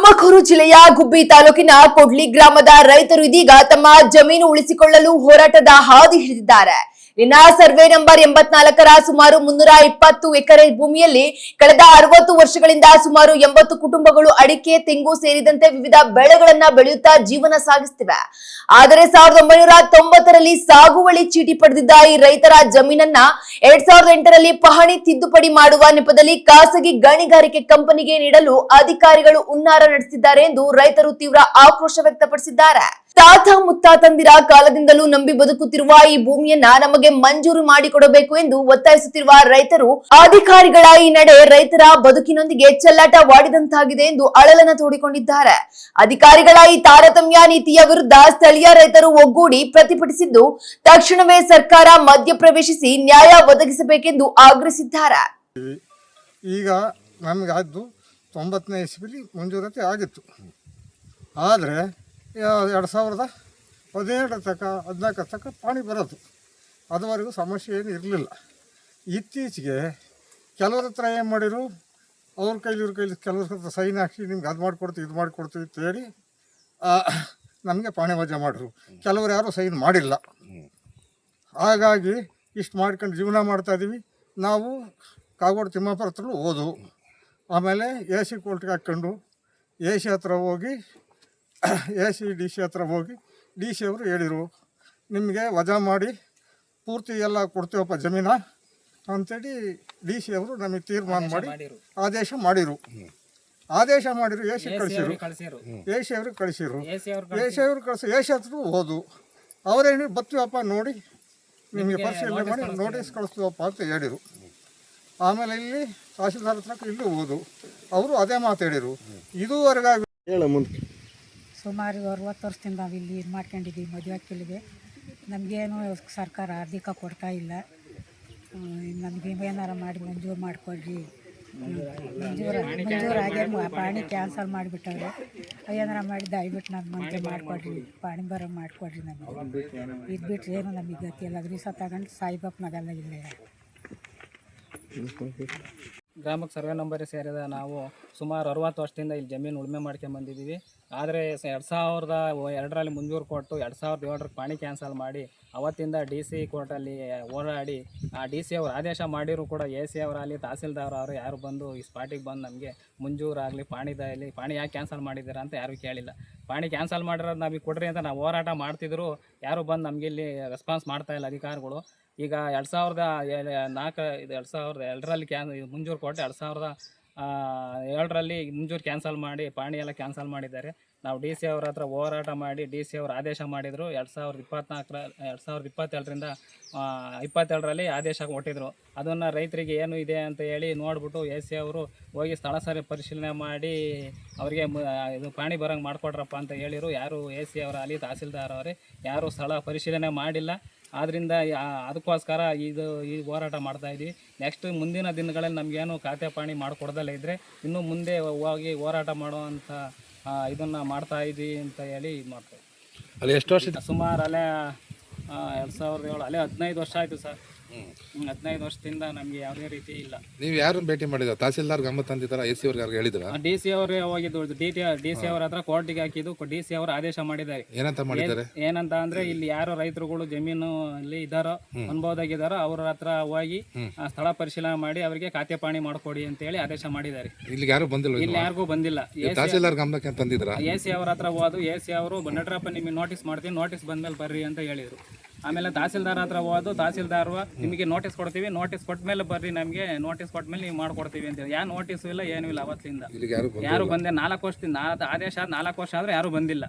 ತುಮಕೂರು ಜಿಲ್ಲೆಯ ಗುಬ್ಬಿ ತಾಲೂಕಿನ ಕೊಡ್ಲಿ ಗ್ರಾಮದ ರೈತರು ಇದೀಗ ತಮ್ಮ ಜಮೀನು ಉಳಿಸಿಕೊಳ್ಳಲು ಹೋರಾಟದ ಹಾದಿ ಹಿಡಿದಿದ್ದಾರೆ. ಇನ್ನ ಸರ್ವೆ ನಂಬರ್ 84ರ ಸುಮಾರು 320 ಎಕರೆ ಭೂಮಿಯಲ್ಲಿ ಕಳೆದ 60 ವರ್ಷಗಳಿಂದ ಸುಮಾರು 80 ಕುಟುಂಬಗಳು ಅಡಿಕೆ, ತೆಂಗು ಸೇರಿದಂತೆ ವಿವಿಧ ಬೆಳೆಗಳನ್ನ ಬೆಳೆಯುತ್ತಾ ಜೀವನ ಸಾಗಿಸುತ್ತಿವೆ. ಆದರೆ 1990ರಲ್ಲಿ ಸಾಗುವಳಿ ಚೀಟಿ ಪಡೆದಿದ್ದ ಈ ರೈತರ ಜಮೀನನ್ನ 2008ರಲ್ಲಿ ಪಹಣಿ ತಿದ್ದುಪಡಿ ಮಾಡುವ ನೆಪದಲ್ಲಿ ಖಾಸಗಿ ಗಣಿಗಾರಿಕೆ ಕಂಪನಿಗೆ ನೀಡಲು ಅಧಿಕಾರಿಗಳು ಹುನ್ನಾರ ನಡೆಸಿದ್ದಾರೆ ಎಂದು ರೈತರು ತೀವ್ರ ಆಕ್ರೋಶ ವ್ಯಕ್ತಪಡಿಸಿದ್ದಾರೆ. ತಾತ ಮುತ್ತಾತಂದಿರ ಕಾಲದಿಂದಲೂ ನಂಬಿ ಬದುಕುತ್ತಿರುವ ಈ ಭೂಮಿಯನ್ನ ನಮಗೆ ಮಂಜೂರು ಮಾಡಿಕೊಡಬೇಕು ಎಂದು ಒತ್ತಾಯಿಸುತ್ತಿರುವ ರೈತರು ಅಧಿಕಾರಿಗಳ ಈ ನಡೆ ರೈತರ ಬದುಕಿನೊಂದಿಗೆ ಚೆಲ್ಲಾಟವಾಡಿದಂತಾಗಿದೆ ಎಂದು ಅಳಲನ್ನ ತೋಡಿಕೊಂಡಿದ್ದಾರೆ. ಅಧಿಕಾರಿಗಳ ಈ ತಾರತಮ್ಯ ನೀತಿಯ ವಿರುದ್ಧ ಸ್ಥಳೀಯ ರೈತರು ಒಗ್ಗೂಡಿ ಪ್ರತಿಭಟಿಸಿದ್ದು, ತಕ್ಷಣವೇ ಸರ್ಕಾರ ಮಧ್ಯಪ್ರವೇಶಿಸಿ ನ್ಯಾಯ ಒದಗಿಸಬೇಕೆಂದು ಆಗ್ರಹಿಸಿದ್ದಾರೆ. ಈಗ ನಮಗೆ ಅದು 90ನೇ ಇಸ್ವಿಲಿ ಮಂಜೂರಾತಿ ಆಗಿತ್ತು. ಆದರೆ 2017 ತನಕ 14 ತನಕ ಪಾಣಿ ಬರೋದು, ಅದುವರೆಗೂ ಸಮಸ್ಯೆ ಏನು ಇರಲಿಲ್ಲ. ಇತ್ತೀಚೆಗೆ ಕೆಲವ್ರ ಹತ್ರ ಏನು ಮಾಡಿರು, ಅವ್ರ ಕೈಲಿ ಇವ್ರ ಕೈಲಿ ಕೆಲವ್ರ ಹತ್ರ ಸೈನ್ ಹಾಕಿ ನಿಮ್ಗೆ ಅದು ಮಾಡಿಕೊಡ್ತೀವಿ ಇದು ಮಾಡಿಕೊಡ್ತೀವಿ ಅಂತೇಳಿ ನಮಗೆ ಪಾಣಿ ವಜಾ ಮಾಡಿರು. ಕೆಲವ್ರು ಯಾರೂ ಸೈನ್ ಮಾಡಿಲ್ಲ. ಹಾಗಾಗಿ ಇಷ್ಟು ಮಾಡ್ಕೊಂಡು ಜೀವನ ಮಾಡ್ತಾಯಿದ್ದೀವಿ. ನಾವು ಕಾಗೋಡು ತಿಮ್ಮಾಪುರ ಹತ್ರ ಹೋದು, ಆಮೇಲೆ AC ಕೋರ್ಟ್ಗೆ ಹಾಕ್ಕೊಂಡು AC ಹತ್ರ ಹೋಗಿ AC DC ಹತ್ರ ಹೋಗಿ DC ಅವರು ಹೇಳಿದರು, ನಿಮಗೆ ವಜಾ ಮಾಡಿ ಪೂರ್ತಿ ಎಲ್ಲ ಕೊಡ್ತೀವಪ್ಪ ಜಮೀನ ಅಂಥೇಳಿ DC ಅವರು ನಮಗೆ ತೀರ್ಮಾನ ಮಾಡಿ ಆದೇಶ ಮಾಡಿರು. AC ಕಳಿಸಿರು. AC ಅವ್ರಿಗೆ ಕಳಿಸಿರು. AC ಹತ್ರ ಹೋದು, ಅವರೇನು ಬರ್ತೀವಪ್ಪ ನೋಡಿ ನಿಮಗೆ ಪರಿಶೀಲನೆ ಮಾಡಿ ನೋಟಿಸ್ ಕಳಿಸ್ತೀವಪ್ಪ ಅಂತ ಹೇಳಿದರು. ಆಮೇಲೆ ಇಲ್ಲಿ ತಹಸೀಲ್ದಾರ್ ಹತ್ರ ಇಲ್ಲೂ ಹೋದು, ಅವರು ಅದೇ ಮಾತು ಹೇಳಿರು. ಇದುವರೆಗಾಗಿ ಸುಮಾರು 60 ವರ್ಷದಿಂದ ನಾವು ಇಲ್ಲಿ ಇದು ಮಾಡ್ಕೊಂಡಿದ್ದೀವಿ. ಮದುವೆ ಹಾಕಿಲ್ಲಿದೆ. ನಮಗೇನು ಸರ್ಕಾರ ಅಧಿಕ ಕೊಡ್ತಾ ಇಲ್ಲ. ನಮಗೆ ಏನಾರು ಮಾಡಿ ಮಂಜೂರು ಮಾಡಿಕೊಡ್ರಿ. ಮಂಜೂರಾಗೆ ಪಾಣಿ ಕ್ಯಾನ್ಸಲ್ ಮಾಡಿಬಿಟ್ಟವ್ರೆ. ಏನಾರ ಮಾಡಿ ದಯವಿಟ್ಟು ನನ್ನ ಮಂಜೂರು ಮಾಡಿಕೊಡ್ರಿ, ಪಾಣಿ ಬರೋ ಮಾಡಿಕೊಡ್ರಿ. ನಮಗೆ ಇದು ಬಿಟ್ಟರೆ ಏನು ನಮಗೆ ಗೊತ್ತಿಲ್ಲ. ದಿವಸ ತಗೊಂಡು ಸಾಯಿಬಪ್ಪನಾಗಲ್ಲ ಇಲ್ಲೇ. ಗ್ರಾಮಕ್ಕೆ ಸರ್ವೆ ನಂಬರ್ ಸೇರಿದ ನಾವು ಸುಮಾರು 60 ವರ್ಷದಿಂದ ಇಲ್ಲಿ ಜಮೀನು ಉಳುಮೆ ಮಾಡ್ಕೊಂಬಂದಿದ್ದೀವಿ. ಆದರೆ 2002ರಲ್ಲಿ ಮಂಜೂರು ಕೊಟ್ಟು 2007ರಲ್ಲಿ ಪಾಣಿ ಕ್ಯಾನ್ಸಲ್ ಮಾಡಿ ಅವತ್ತಿಂದ DC ಕೋರ್ಟಲ್ಲಿ ಹೋರಾಡಿ ಆ DC ಅವರು ಆದೇಶ ಮಾಡಿದ್ರು ಕೂಡ AC ಅವರಾಗಲಿ ತಹಸೀಲ್ದಾರ್ ಅವರು ಯಾರು ಬಂದು ಈ ಸ್ಪಾಟಿಗೆ ಬಂದು ನಮಗೆ ಮಂಜೂರಾಗಲಿ ಪಾಣಿ ಯಾಕೆ ಕ್ಯಾನ್ಸಲ್ ಮಾಡಿದ್ದೀರಾ ಅಂತ ಯಾರೂ ಕೇಳಿಲ್ಲ. ಪಾಣಿ ಕ್ಯಾನ್ಸಲ್ ಮಾಡಿರೋದು ನಮಗೆ ಕೊಡ್ರಿ ಅಂತ ನಾವು ಹೋರಾಟ ಮಾಡ್ತಿದ್ರು. ಯಾರು ಬಂದು ನಮಗೆ ಇಲ್ಲಿ ರೆಸ್ಪಾನ್ಸ್ ಮಾಡ್ತಾಯಿಲ್ಲ ಅಧಿಕಾರಿಗಳು. ಈಗ 2002ರಲ್ಲಿ ಮಂಜೂರು ಕೊಟ್ಟು 2007ರಲ್ಲಿ ಮಂಜೂರು ಕ್ಯಾನ್ಸಲ್ ಮಾಡಿ ಪಾಣಿ ಎಲ್ಲ ಕ್ಯಾನ್ಸಲ್ ಮಾಡಿದ್ದಾರೆ. ನಾವು DC ಅವ್ರ ಹತ್ರ ಹೋರಾಟ ಮಾಡಿ DC ಅವರು ಆದೇಶ ಮಾಡಿದರು. 2022ರಿಂದ 27ರಲ್ಲಿ ಆದೇಶ ಕೊಟ್ಟಿದ್ರು. ಅದನ್ನು ರೈತರಿಗೆ ಏನು ಇದೆ ಅಂತ ಹೇಳಿ ನೋಡಿಬಿಟ್ಟು AC ಅವರು ಹೋಗಿ ಸ್ಥಳ ಸರಿ ಪರಿಶೀಲನೆ ಮಾಡಿ ಅವರಿಗೆ ಇದು ಪಾಣಿ ಬರೋಂಗೆ ಮಾಡಿಕೊಡ್ರಪ್ಪ ಅಂತ ಹೇಳಿರು. ಯಾರು AC ಅವರಾಗಲಿ ತಹಸೀಲ್ದಾರ್ ಅವರೇ ಯಾರು ಸ್ಥಳ ಪರಿಶೀಲನೆ ಮಾಡಿಲ್ಲ. ಆದ್ದರಿಂದ ಅದಕ್ಕೋಸ್ಕರ ಈ ಹೋರಾಟ ಮಾಡ್ತಾಯಿದ್ವಿ. ನೆಕ್ಸ್ಟ್ ಮುಂದಿನ ದಿನಗಳಲ್ಲಿ ನಮಗೇನು ಖಾತೆ ಪಾಣಿ ಮಾಡಿಕೊಡ್ದಲ್ಲೇ ಇದ್ದರೆ ಇನ್ನೂ ಮುಂದೆ ಹೋಗಿ ಹೋರಾಟ ಮಾಡುವಂಥ ಇದನ್ನು ಮಾಡ್ತಾಯಿದ್ವಿ ಅಂತ ಹೇಳಿ ಇದು ಮಾಡ್ತಾಯಿದ್ವಿ. ಅಲ್ಲಿ ಎಷ್ಟು ವರ್ಷ? ಸುಮಾರು ಅಲ್ಲೇ 2007 ಅಲ್ಲೇ 15 ವರ್ಷ ಆಯಿತು ಸರ್. 15 ವರ್ಷದಿಂದ ನಮಗೆ ಯಾವುದೇ ರೀತಿ ಇಲ್ಲ. ನೀವು ಯಾರನ್ನು ಭೇಟಿ ಮಾಡಿದ್ರ? ತಹಸೀಲ್ದಾರ್ ಗಮನ ತಂದಿದ್ದಾರಾ? AC ಅವ್ರಿಗೆ ಯಾರು ಹೇಳಿದ್ರ? DC ಅವರೇ ಹೋಗಿದ್ದು. DC ಅವರ ಹತ್ರ ಕೋರ್ಟಿಗೆ ಹಾಕಿದ್ದು. DC ಅವರು ಆದೇಶ ಮಾಡಿದ್ದಾರೆ. ಏನಂತ ಮಾಡಿದ್ದಾರೆ? ಏನಂತ ಅಂದ್ರೆ ಇಲ್ಲಿ ಯಾರು ರೈತರುಗಳು ಜಮೀನು ಅಲ್ಲಿ ಇದ್ದಾರೋ ಅನುಭವದಾಗಿದ್ದಾರೋ ಅವ್ರ ಹತ್ರ ಹೋಗಿ ಸ್ಥಳ ಪರಿಶೀಲನೆ ಮಾಡಿ ಅವರಿಗೆ ಖಾತೆ ಪಾಣಿ ಮಾಡಿಕೊಡಿ ಅಂತ ಹೇಳಿ ಆದೇಶ ಮಾಡಿದ್ದಾರೆ. ಇಲ್ಲಿ ಯಾರು ಬಂದಿಲ್ಲ? ಇಲ್ಲಿ ಯಾರಿಗೂ ಬಂದಿಲ್ಲ. ತಹಸೀಲ್ದಾರ್ ಗಮನಕ್ಕೆ ತಂದಿದ್ರ? AC ಅವರ ಹತ್ರ ಹೋದು AC ಅವರು ನಡ್ರಪ್ಪ ನಿಮಗೆ ನೋಟಿಸ್ ಮಾಡ್ತೀನಿ, ನೋಟಿಸ್ ಬಂದ್ಮೇಲೆ ಬರ್ರಿ ಅಂತ ಹೇಳಿದ್ರು. ಆಮೇಲೆ ತಹಸೀಲ್ದಾರ್ ಹತ್ರ ಹೋದು ತಹಸೀಲ್ದಾರ್ ನಿಮಗೆ ನೋಟಿಸ್ ಕೊಡ್ತೀವಿ, ನೋಟಿಸ್ ಕೊಟ್ಟ ಮೇಲೆ ಬರ್ರಿ, ನಮಗೆ ನೋಟಿಸ್ ಕೊಟ್ಟ ಮೇಲೆ ನೀವು ಮಾಡ್ಕೊಡ್ತೀವಿ ಅಂತೇಳಿ. ಯಾವ ನೋಟಿಸು ಇಲ್ಲ, ಏನೂ ಇಲ್ಲ. ಅವತ್ತಿಂದ ಯಾರು ಬಂದೆ 4 ವರ್ಷದಿಂದ ಆದೇಶ 4 ವರ್ಷ ಆದರೆ ಯಾರೂ ಬಂದಿಲ್ಲ.